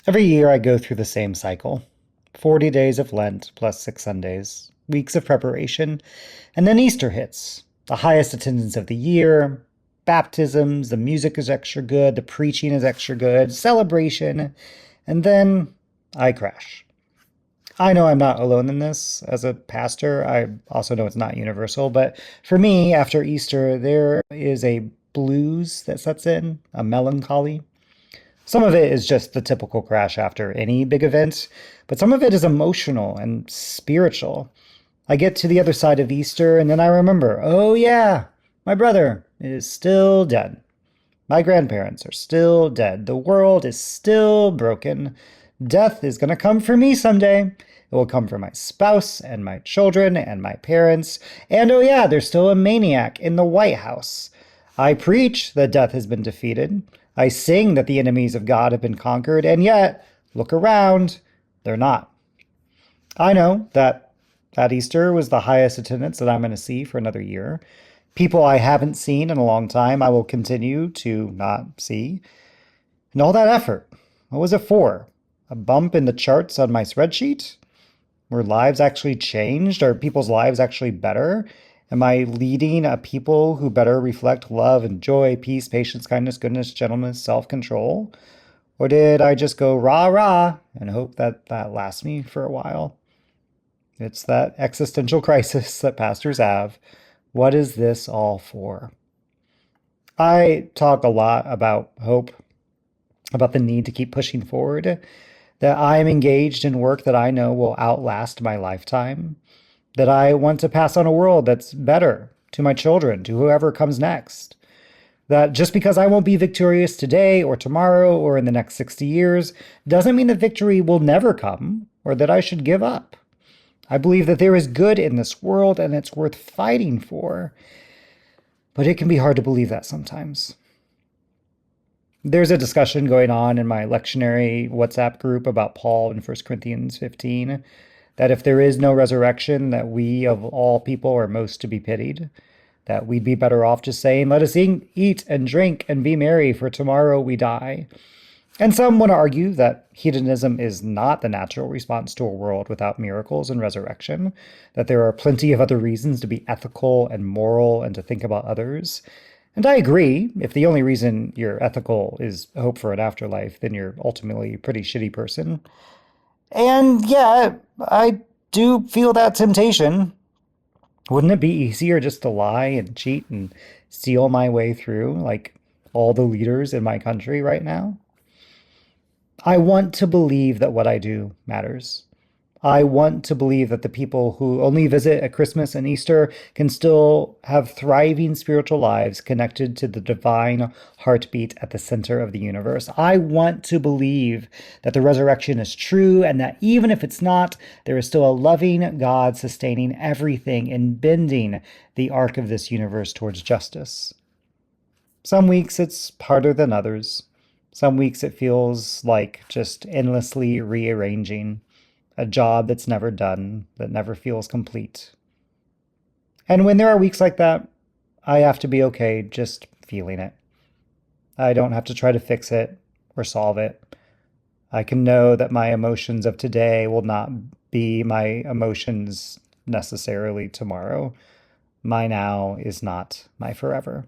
Every year I go through the same cycle. 40 days of Lent plus 6 Sundays, weeks of preparation, and then Easter hits. The highest attendance of the year, baptisms, the music is extra good, the preaching is extra good, celebration, and then I crash. I know I'm not alone in this as a pastor. I also know it's not universal, but for me, after Easter, there is a blues that sets in, a melancholy. Some of it is just the typical crash after any big event, but some of it is emotional and spiritual. I get to the other side of Easter and then I remember, oh yeah, my brother is still dead. My grandparents are still dead. The world is still broken. Death is going to come for me someday. It will come for my spouse and my children and my parents. And oh yeah, there's still a maniac in the White House. I preach that death has been defeated. I sing that the enemies of God have been conquered. And yet, look around, they're not. I know that Easter was the highest attendance that I'm going to see for another year. People I haven't seen in a long time, I will continue to not see. And all that effort, what was it for? A bump in the charts on my spreadsheet? Were lives actually changed? Are people's lives actually better? Am I leading a people who better reflect love and joy, peace, patience, kindness, goodness, gentleness, self control? Or did I just go rah rah and hope that that lasts me for a while? It's that existential crisis that pastors have. What is this all for? I talk a lot about hope, about the need to keep pushing forward, that I'm engaged in work that I know will outlast my lifetime, that I want to pass on a world that's better to my children, to whoever comes next. That just because I won't be victorious today or tomorrow or in the next 60 years doesn't mean that victory will never come or that I should give up. I believe that there is good in this world and it's worth fighting for, but it can be hard to believe that sometimes. There's a discussion going on in my lectionary WhatsApp group about Paul in 1 Corinthians 15, that if there is no resurrection, that we of all people are most to be pitied, that we'd be better off just saying, let us eat and drink and be merry, for tomorrow we die. And some want to argue that hedonism is not the natural response to a world without miracles and resurrection, that there are plenty of other reasons to be ethical and moral and to think about others. And I agree, if the only reason you're ethical is hope for an afterlife, then you're ultimately a pretty shitty person. And yeah, I do feel that temptation. Wouldn't it be easier just to lie and cheat and steal my way through, like all the leaders in my country right now? I want to believe that what I do matters. I want to believe that the people who only visit at Christmas and Easter can still have thriving spiritual lives connected to the divine heartbeat at the center of the universe. I want to believe that the resurrection is true and that even if it's not, there is still a loving God sustaining everything and bending the arc of this universe towards justice. Some weeks it's harder than others. Some weeks it feels like just endlessly rearranging a job that's never done, that never feels complete. And when there are weeks like that, I have to be okay just feeling it. I don't have to try to fix it or solve it. I can know that my emotions of today will not be my emotions necessarily tomorrow. My now is not my forever.